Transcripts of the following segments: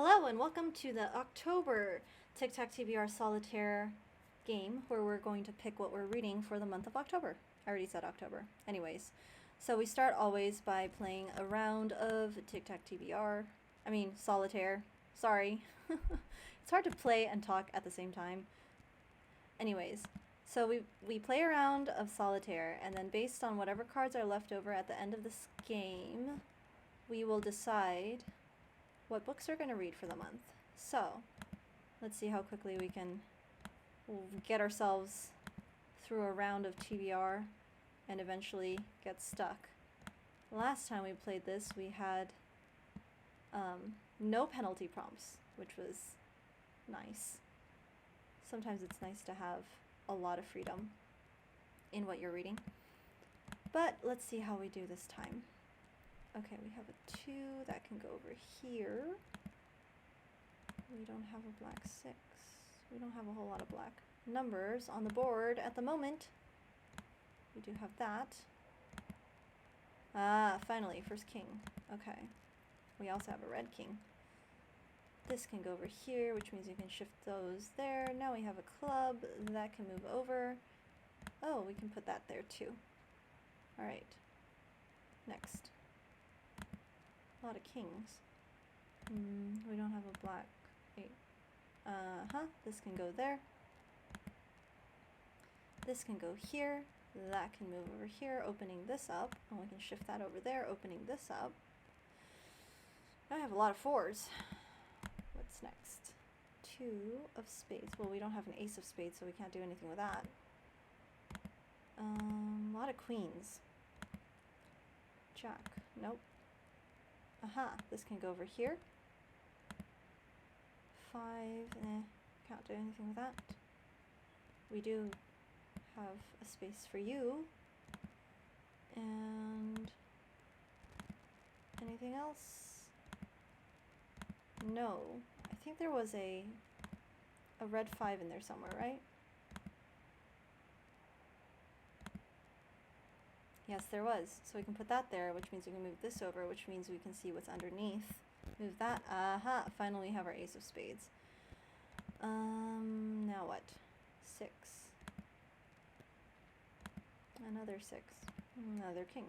Hello and welcome to the October Tic-Tac-TBR Solitaire game where we're going to pick what we're reading for the month of October. I already said October. Anyways, so we start always by playing a round of Tic-Tac-TBR. I mean, Solitaire. Sorry. It's hard to play and talk at the same time. Anyways, so we play a round of Solitaire, and then based on whatever cards are left over at the end of this game, we will decide what books we're going to read for the month. So, let's see how quickly we can get ourselves through a round of TBR and eventually get stuck. Last time we played this, we had no penalty prompts, which was nice. Sometimes it's nice to have a lot of freedom in what you're reading. But let's see how we do this time. Okay, we have a 2 that can go over here. We don't have a black 6. We don't have a whole lot of black numbers on the board at the moment. We do have that. Ah, finally, first king. Okay. We also have a red king. This can go over here, which means you can shift those there. Now we have a club that can move over. Oh, we can put that there too. All right. Next. A lot of kings. We don't have a black 8. This can go there. This can go here. That can move over here, opening this up. And we can shift that over there, opening this up. I have a lot of 4s. What's next? 2 of spades. Well, we don't have an ace of spades, so we can't do anything with that. A lot of queens. Jack. Nope. This can go over here. 5, can't do anything with that. We do have a space for you. And anything else? No. I think there was a red 5 in there somewhere, right? Yes, there was. So we can put that there, which means we can move this over, which means we can see what's underneath. Move that. Finally we have our ace of spades. Now what? 6. Another 6. Another king.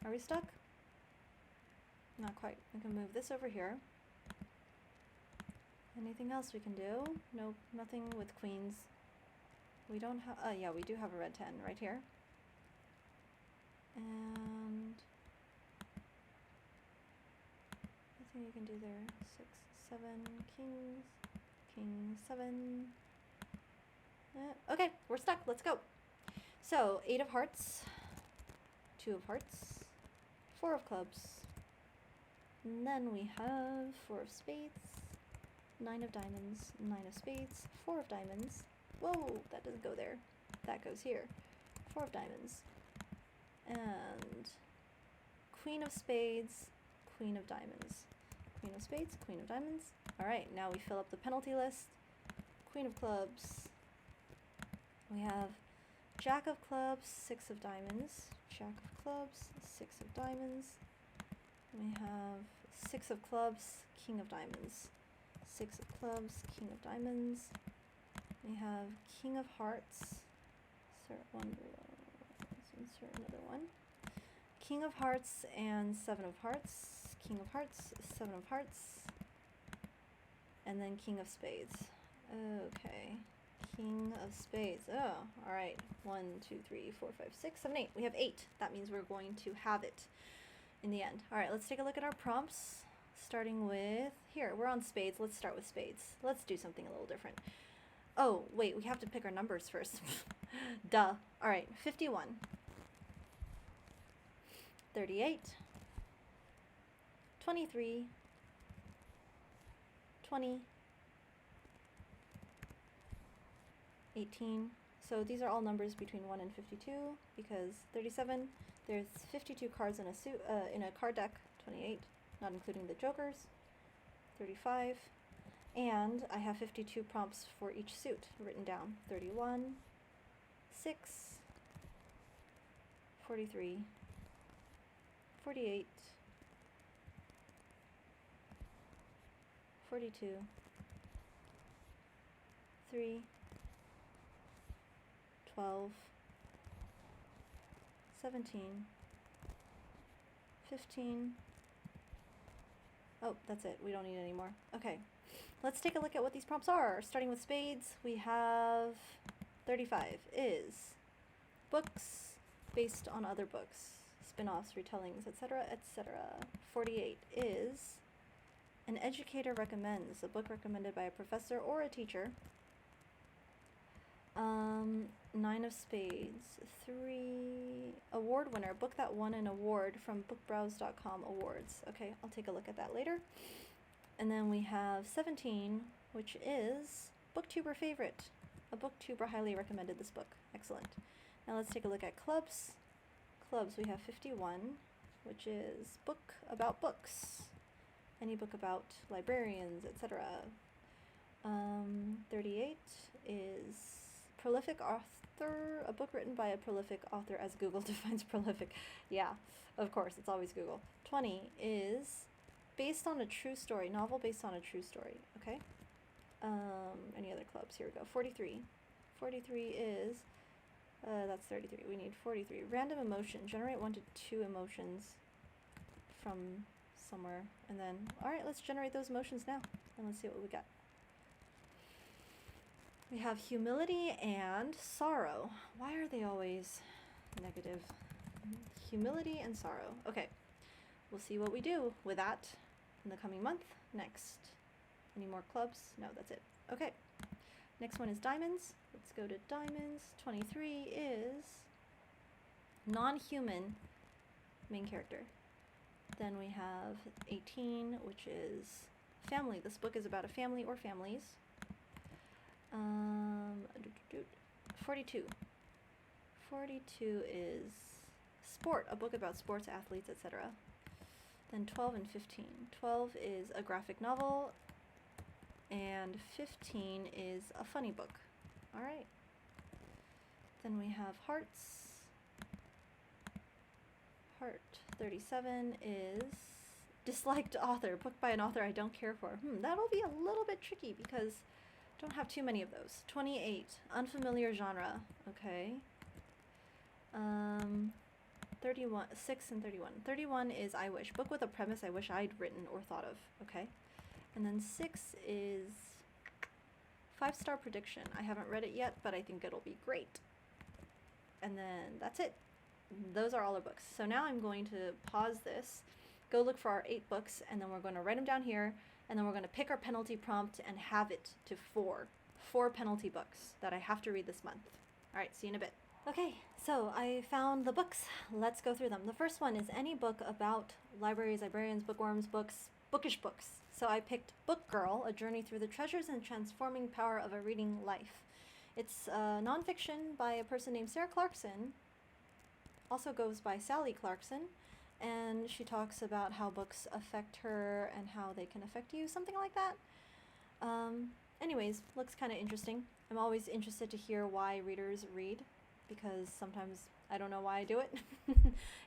Are we stuck? Not quite. We can move this over here. Anything else we can do? Nope, nothing with queens. We don't have, yeah, we do have a red 10 right here. And nothing you can do there. 6, 7, kings, king, 7. Okay, we're stuck. Let's go. So, 8 of hearts, 2 of hearts, 4 of clubs. And then we have 4 of spades, 9 of diamonds, 9 of spades, 4 of diamonds. Whoa, that doesn't go there. That goes here. 4 of diamonds. And queen of spades, queen of diamonds. Queen of spades, queen of diamonds. Alright, now we fill up the penalty list. Queen of clubs. We have jack of clubs, 6 of diamonds. Jack of clubs, 6 of diamonds. We have 6 of clubs, king of diamonds. 6 of clubs, king of diamonds. We have king of hearts. Insert one below. Let's insert another one. King of hearts and 7 of hearts. King of hearts, 7 of hearts. And then king of spades. Okay. King of spades. Oh, alright. 1, 2, 3, 4, 5, 6, 7, 8. We have 8. That means we're going to have it in the end. Alright, let's take a look at our prompts. Starting with, here, we're on spades. Let's start with spades. Let's do something a little different. Oh, wait, we have to pick our numbers first. Duh. Alright, 51. 38. 23. 20. 18. So these are all numbers between 1 and 52, because 37, there's 52 cards in a suit, in a card deck. 28, not including the jokers. 35. And I have 52 prompts for each suit written down. 31, 6, 43, 48, 42, 3, 12, 17, 15. Oh, that's it. We don't need any more. Okay. Let's take a look at what these prompts are. Starting with spades, we have 35 is books based on other books, spin-offs, retellings, etc., etc. 48 is an educator recommends, a book recommended by a professor or a teacher. 9 of spades, 3, award winner, book that won an award from bookbrowse.com awards. Okay, I'll take a look at that later. And then we have 17, which is booktuber favorite. A booktuber highly recommended this book. Excellent. Now let's take a look at clubs. Clubs, we have 51, which is book about books. Any book about librarians, etc. 38 is prolific author, a book written by a prolific author as Google defines prolific. Yeah, of course, it's always Google. 20 is based on a true story, novel based on a true story, okay? Any other clubs? Here we go. 43. 43 is, that's 33. We need 43. Random emotion. Generate 1 to 2 emotions from somewhere. And then, all right, let's generate those emotions now. And let's see what we got. We have humility and sorrow. Why are they always negative? Humility and sorrow. Okay, we'll see what we do with that in the coming month. Next. Any more clubs? No, that's it. Okay. Next one is diamonds. Let's go to diamonds. 23 is non-human main character. Then we have 18, which is family. This book is about a family or families. 42. 42 is sport, a book about sports, athletes, etc. Then 12 and 15. 12 is a graphic novel, and 15 is a funny book. All right. Then we have hearts. Heart 37 is disliked author, book by an author I don't care for. That'll be a little bit tricky because I don't have too many of those. 28, unfamiliar genre. Okay. 31, 6 and 31. 31 is I wish, book with a premise I wish I'd written or thought of. Okay. And then 6 is 5-star prediction. I haven't read it yet, but I think it'll be great. And then that's it. Those are all our books. So now I'm going to pause this, go look for our 8 books, and then we're going to write them down here, and then we're going to pick our penalty prompt and have it to 4 penalty books that I have to read this month. All right, see you in a bit. Okay, so I found the books. Let's go through them. The first one is any book about libraries, librarians, bookworms, books, bookish books. So I picked Book Girl, A Journey Through the Treasures and Transforming Power of a Reading Life. It's nonfiction by a person named Sarah Clarkson, also goes by Sally Clarkson, and she talks about how books affect her and how they can affect you, something like that. Anyways, looks kind of interesting. I'm always interested to hear why readers read, because sometimes I don't know why I do it.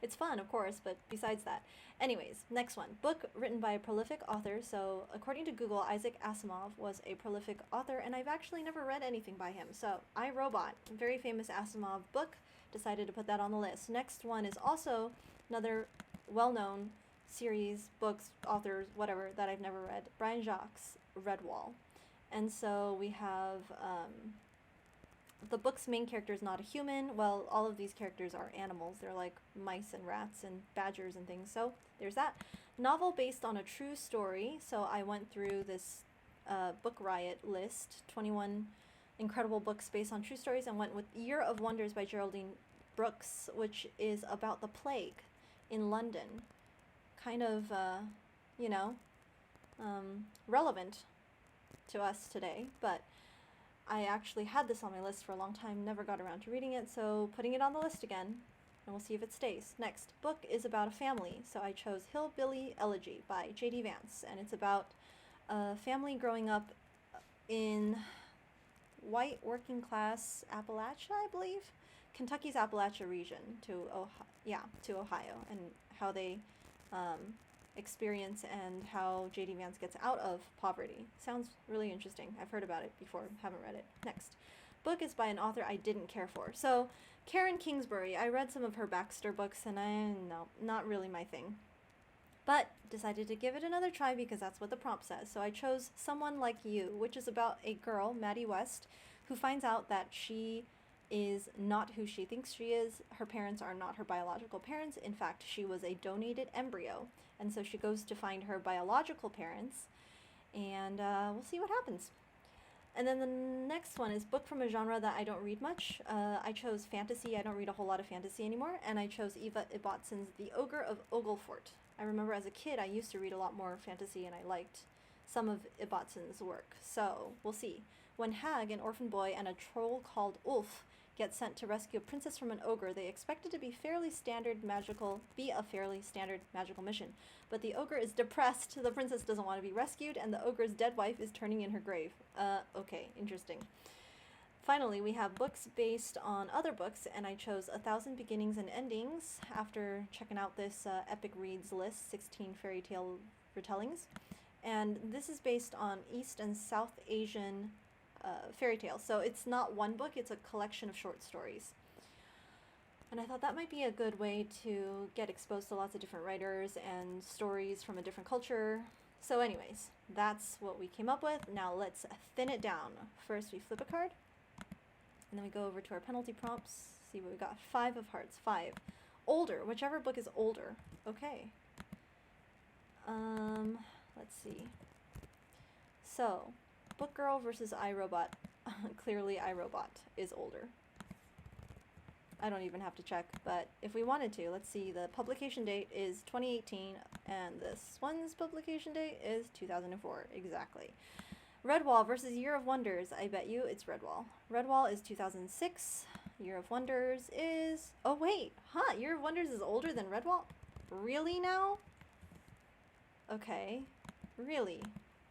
It's fun, of course, but besides that. Anyways, next one. Book written by a prolific author. So according to Google, Isaac Asimov was a prolific author, and I've actually never read anything by him. So I, Robot, a very famous Asimov book, decided to put that on the list. Next one is also another well-known series, books, authors, whatever, that I've never read. Brian Jacques, Redwall. And so we have the book's main character is not a human. Well, all of these characters are animals. They're like mice and rats and badgers and things. So there's that. Novel based on a true story. So I went through this Book Riot list, 21 incredible books based on true stories, and went with Year of Wonders by Geraldine Brooks, which is about the plague in London. Kind of, relevant to us today, but I actually had this on my list for a long time, never got around to reading it, so putting it on the list again, and we'll see if it stays. Next book is about a family, so I chose Hillbilly Elegy by J.D. Vance, and it's about a family growing up in white working class Appalachia, I believe, Kentucky's Appalachia region to Ohio, and how they experience and how J.D. Vance gets out of poverty. Sounds really interesting. I've heard about it before, haven't read it. Next. Book is by an author I didn't care for. So, Karen Kingsbury, I read some of her Baxter books and no, not really my thing. But decided to give it another try because that's what the prompt says. So I chose Someone Like You, which is about a girl, Maddie West, who finds out that she is not who she thinks she is. Her parents are not her biological parents. In fact, she was a donated embryo. And so she goes to find her biological parents, and we'll see what happens. And then the next one is book from a genre that I don't read much. I chose fantasy. I don't read a whole lot of fantasy anymore. And I chose Eva Ibbotson's The Ogre of Oglefort. I remember as a kid I used to read a lot more fantasy and I liked some of Ibbotson's work. So, we'll see. When Hag, an orphan boy, and a troll called Ulf get sent to rescue a princess from an ogre, they expect it to be a fairly standard magical mission. But the ogre is depressed, the princess doesn't want to be rescued, and the ogre's dead wife is turning in her grave. Okay, interesting. Finally, we have books based on other books, and I chose 1,000 Beginnings and Endings after checking out this Epic Reads list, 16 fairy tale retellings. And this is based on East and South Asian fairy tales. So it's not one book, it's a collection of short stories. And I thought that might be a good way to get exposed to lots of different writers and stories from a different culture. So anyways, that's what we came up with. Now let's thin it down. First we flip a card, and then we go over to our penalty prompts, see what we got. 5 of Hearts, 5. Older, whichever book is older. Okay. Let's see. So, Book Girl versus iRobot. Clearly iRobot is older. I don't even have to check, but if we wanted to, let's see, the publication date is 2018, and this one's publication date is 2004, exactly. Redwall versus Year of Wonders. I bet you it's Redwall. Redwall is 2006. Year of Wonders is... Oh, wait. Huh, Year of Wonders is older than Redwall? Really now? Okay. Really?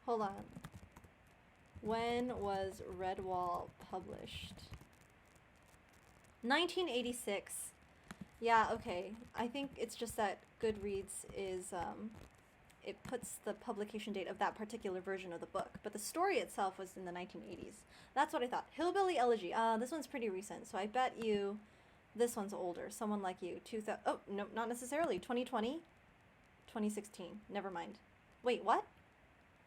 Hold on. When was Redwall published? 1986. Yeah, okay. I think it's just that Goodreads is, it puts the publication date of that particular version of the book, but the story itself was in the 1980s. That's what I thought. Hillbilly Elegy. This one's pretty recent, so I bet you this one's older. Someone Like You. Oh, no, not necessarily. 2020? 2016. Never mind. Wait, what?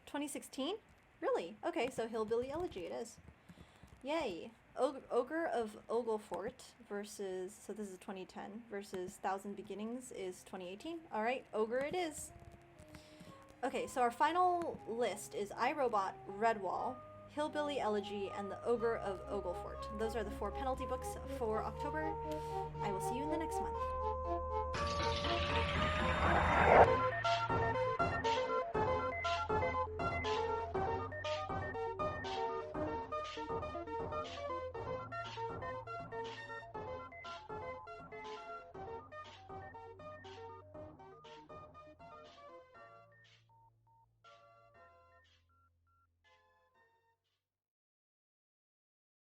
2016? Really? Okay, so Hillbilly Elegy it is. Yay. Ogre of Oglefort versus, so this is 2010, versus 1,000 Beginnings is 2018. Alright, Ogre it is. Okay, so our final list is iRobot, Redwall, Hillbilly Elegy, and the Ogre of Oglefort. Those are the 4 penalty books for October. I will see you in the next month.